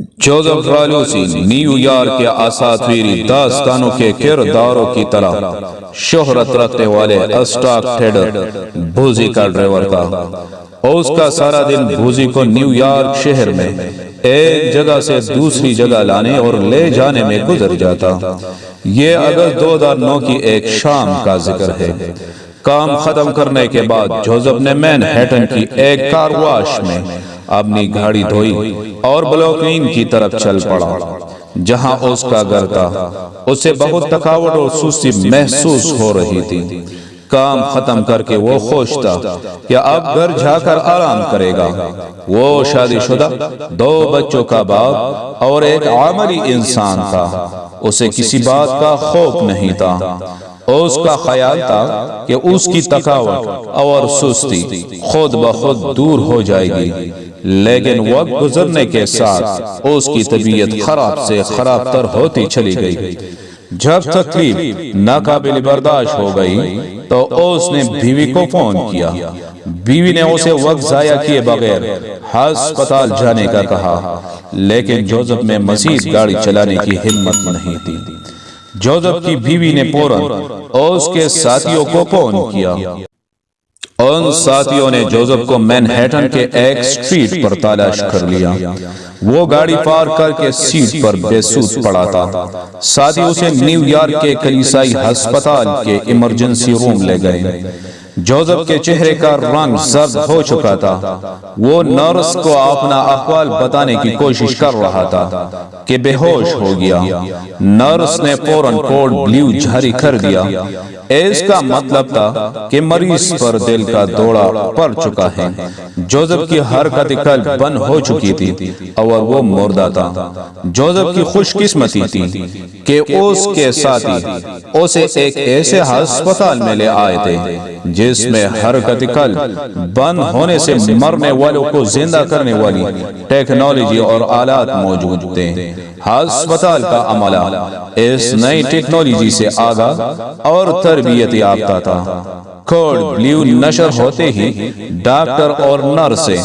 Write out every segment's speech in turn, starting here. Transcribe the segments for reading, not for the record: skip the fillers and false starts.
Joseph رالوسی new York کے اساطیری داستانوں کے کرداروں کی طرح شہرت رکھنے والے اسٹاک ٹریڈر بوزی کا ڈرائیور تھا۔ اس کا سارا دن بوزی کو نیو یارک شہر میں ایک جگہ سے دوسری جگہ لانے اور لے جانے میں گزر جاتا۔ یہ اگست 2009 کی ایک شام کا ذکر ہے۔ کام ختم کرنے کے بعد جوزف نے مین ہیٹن کی ایک کار واش میں اپنی گاڑی دھوئی اور بروکلین کی طرف چل پڑا جہاں اس کا گھر تھا۔ اسے بہت تھکاوٹ اور سستی محسوس ہو رہی تھی۔ کام ختم کر کے وہ خوش تھا کہ اب گھر جا کر آرام کرے گا۔ وہ شادی شدہ 2 بچوں کا باپ اور ایک عملی انسان تھا۔ اسے کسی بات کا خوف نہیں تھا۔ اس کا خیال تھا کہ اس کی تھکاوٹ اور سستی خود بخود دور ہو جائے گی، لیکن وقت گزرنے کے ساتھ اس کی طبیعت خراب سے خراب تر ہوتی چلی گئی۔ جب تکلیف ناقابل برداشت ہو گئی تو اس نے بیوی کو فون کیا۔ بیوی نے اسے وقت ضائع کیے بغیر ہسپتال جانے کا کہا، لیکن جوزف میں مزید گاڑی چلانے کی ہمت نہیں تھی۔ جوزف کی بیوی نے فوراً اس کے ساتھیوں کو فون کیا۔ ان ساتھیوں نے جوزف کو مین ہیٹن کے ایک اسٹریٹ پر تلاش کر لیا۔ وہ گاڑی پارک کر کے سیٹ پر بے سود پڑا تھا۔ ساتھی اسے نیو یارک کے کلیسائی ہسپتال کے ایمرجنسی روم لے گئے۔ جوزف کے چہرے کا رنگ زرد ہو چکا تھا۔ وہ نرس کو اپنا احوال بتانے کی کوشش کر رہا تھا کہ بے ہوش ہو گیا۔ نرس نے فوراً کوڈ بلیو جاری کر دیا۔ اس کا مطلب تھا کہ مریض پر دل کا دورہ پڑ چکا ہے۔ جوزف کی حرکت قلب بند ہو چکی تھی اور وہ مردہ تھا۔ جوزف کی خوش قسمتی تھی کہ اس کے ساتھی اسے ایک ایسے ہسپتال میں لے آئے تھے جس میں حرکت قلب بند ہونے سے مرنے والوں کو زندہ کرنے والی ٹیکنالوجی اور آلات موجود تھے۔ ہسپتال کا عملہ اس نئی ٹیکنالوجی سے آگاہ اور تربیت یافتہ تھا۔ کوڈ بلیو نشر ہوتے ہی ڈاکٹر اور نرسیں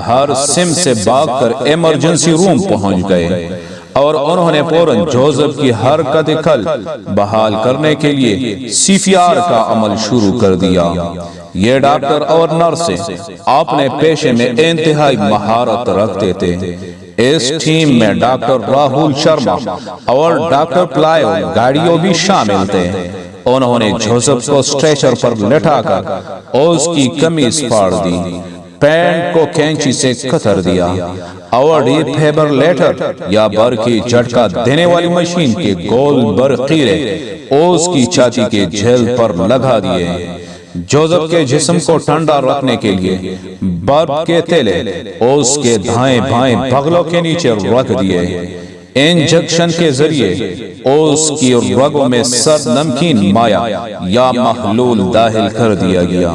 ہر سمت سے بھاگ کر ایمرجنسی روم پہنچ گئے اور انہوں نے فوراً جوزف کی حرکت قلب بحال کرنے کے لیے CPR کا عمل شروع کر دیا۔ یہ ڈاکٹر اور نرسیں اپنے پیشے میں انتہائی مہارت رکھتے تھے۔ اس ٹیم میں ڈاکٹر راہول شرما اور ڈاکٹر پلائیو گاڑیوں بھی شامل تھے۔ انہوں نے جوزف کو اسٹریچر پر لٹا کر اس کی قمیض پھاڑ دی، پینٹ کو کینچی سے کتر دیا اور ڈیفیبریلیٹر یا برقی جھٹکا دینے والی مشین کے گول برقیرے اس کی چھاتی کے جھیل پر لگا دیے۔ جوزف کے جسم کو ٹھنڈا رکھنے کے لیے برف کے تیلے اس کے دائیں بائیں بغلوں کے نیچے رکھ دیے۔ انجیکشن کے ذریعے اس کی رگوں میں سرد نمکین مائع یا محلول داخل کر دیا گیا۔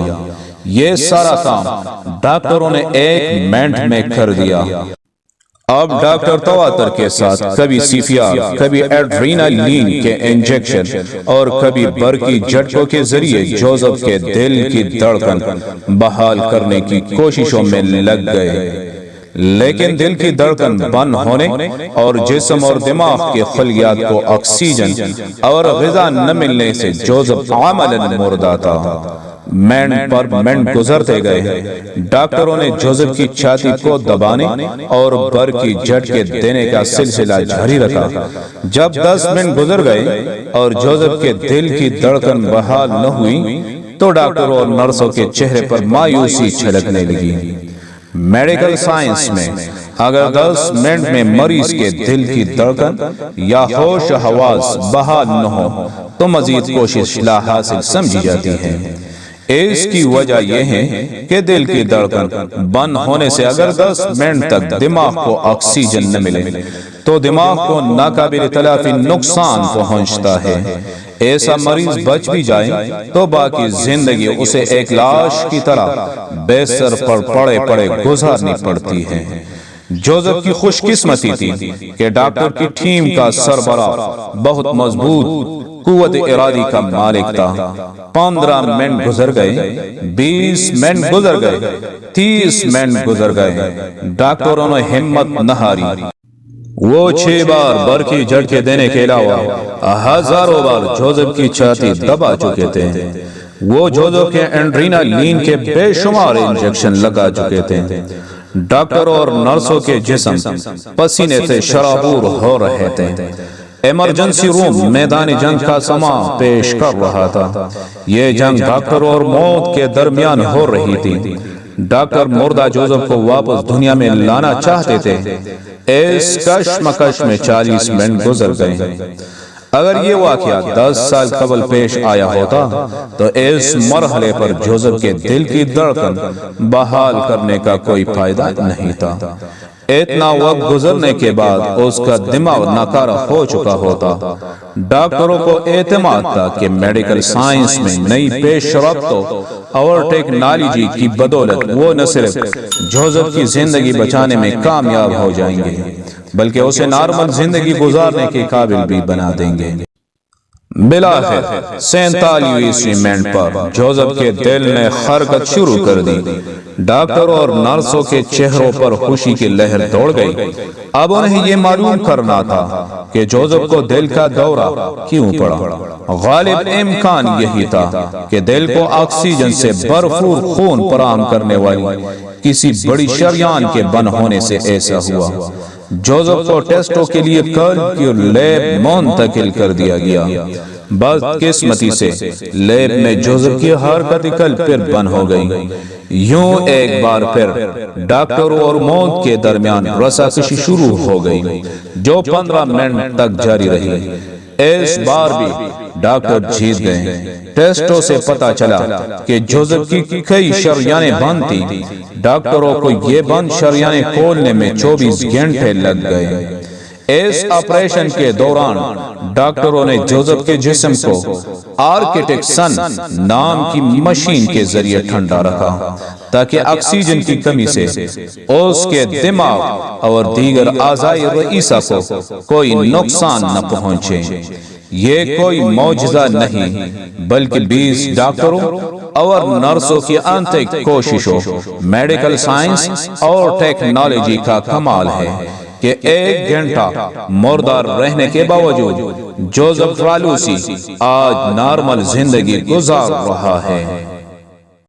یہ سارا کام ڈاکٹروں نے 1 منٹ میں کر دیا۔ اب ڈاکٹر تواتر کے ساتھ کبھی CPR، کبھی ایڈرینالین کے انجیکشن اور کبھی برقی جھٹکوں کے ذریعے جوزف کے دل کی دھڑکن بحال کرنے کی کوششوں میں لگ گئے، لیکن دل کی دھڑکن بند ہونے اور جسم اور دماغ کے خلیات کو آکسیجن اور غذا نہ ملنے سے جوزف عملاً مردہ تھا۔ منٹ پر منٹ گزرتے گئے۔ ڈاکٹروں نے جوزف کی چھاتی کو دبانے اور برقی جھٹکے دینے کا سلسلہ جاری رکھا۔ جب 10 منٹ گزر گئے اور جوزف کے دل کی دھڑکن بحال نہ ہوئی تو ڈاکٹروں اور نرسوں کے چہرے پر مایوسی چھلکنے لگی۔ میڈیکل سائنس میں اگر 10 منٹ میں مریض کے دل کی دھڑکن یا ہوش و حواس بحال نہ ہو تو مزید کوشش لا حاصل سمجھی جاتی ہے۔ اس کی وجہ یہ ہے کہ دل کی دھڑکن بند ہونے سے اگر 10 منٹ تک دماغ کو آکسیجن نہ ملے تو دماغ کو ناقابل تلافی نقصان پہنچتا ہے۔ ایسا مریض بچ بھی جائے تو باقی زندگی اسے ایک لاش کی طرح بستر پر پڑے پڑے گزارنی پڑتی ہے۔ جوزف کی خوش قسمتی تھی کہ ڈاکٹر کی ٹیم کا سربراہ بہت مضبوط قوت ارادی کا مالک تھا۔ 15 منٹ گزر گئے، 20 منٹ گزر گئے، 30 منٹ گزر گئے۔ ڈاکٹروں نے ہمت نہ ہاری۔ وہ 6 بار برقی جھٹکے دینے کے علاوہ ہزاروں بار جوزف کی چھاتی دبا چکے تھے۔ وہ جوزف کے ایڈرینالین کے بے شمار انجیکشن لگا چکے تھے۔ ڈاکٹر اور نرسوں کے جسم پسینے سے شرابور ہو رہے تھے۔ ایمرجنسی روم میدان جنگ کا سما پیش کر رہا تھا۔ یہ جنگ ڈاکٹر اور موت کے درمیان ہو رہی تھی۔ ڈاکٹر مردہ جوزف کو واپس دنیا میں لانا چاہتے تھے۔ اس کشمکش میں 40 منٹ گزر گئے۔ اگر یہ واقعہ 10 سال قبل پیش آیا ہوتا تو اس مرحلے پر جوزف کے دل کی دھڑکن بحال کرنے کا کوئی فائدہ نہیں تھا۔ اتنا وقت گزرنے کے بعد اس کا دماغ ناکارہ ہو چکا ہوتا۔ ڈاکٹروں کو اعتماد تھا کہ میڈیکل سائنس میں نئی پیش رفتوں اور ٹیکنالوجی کی بدولت وہ نہ صرف جوزف کی زندگی بچانے میں کامیاب ہو جائیں گے بلکہ اسے نارمل زندگی گزارنے کے قابل بھی بنا دیں گے۔ بلاخر 47ویں منٹ پر جوزف کے دل نے حرکت شروع کر دی۔ ڈاکٹر اور نرسوں کے چہروں پر خوشی کی لہر دوڑ گئی۔ اب انہیں یہ معلوم کرنا تھا کہ جوزف کو دل کا دورہ کیوں پڑا۔ غالب امکان یہی تھا کہ دل کو آکسیجن سے بھرپور خون فراہم کرنے والی کسی بڑی شریان کے بند ہونے سے ایسا ہوا۔ جوزف کو ٹیسٹوں کے لیے قلب کی لیب منتقل کر دیا گیا۔ بدقسمتی سے لیب میں جوزف کی حرکت قلب پھر بند ہو گئی۔ یوں ایک بار پھر ڈاکٹروں اور موت کے درمیان رساکشی شروع ہو گئی جو 15 منٹ تک جاری رہی۔ اس بار بھی ڈاکٹر جیت گئے۔ ٹیسٹوں سے پتا چلا کہ جوزف کی کئی شریانیں بند تھی۔ ڈاکٹروں کو یہ بند شریانیں کھولنے میں 24 گھنٹے لگ گئے۔ اس آپریشن کے دوران ڈاکٹروں نے جوزف کے جسم کو آرکٹک سن نام کی مشین کے ذریعے ٹھنڈا رکھا تاکہ آکسیجن کی کمی سے اس کے دماغ اور دیگر اعضائے رئیسہ کو کوئی نقصان نہ پہنچے۔ یہ کوئی معجزہ نہیں بلکہ 20 ڈاکٹروں اور نرسوں کی انتھک کوششوں، میڈیکل سائنس اور ٹیکنالوجی کا کمال ہے کہ 1 گھنٹہ مردار رہنے کے باوجود جوزف رالوسی آج نارمل زندگی گزار رہا ہے۔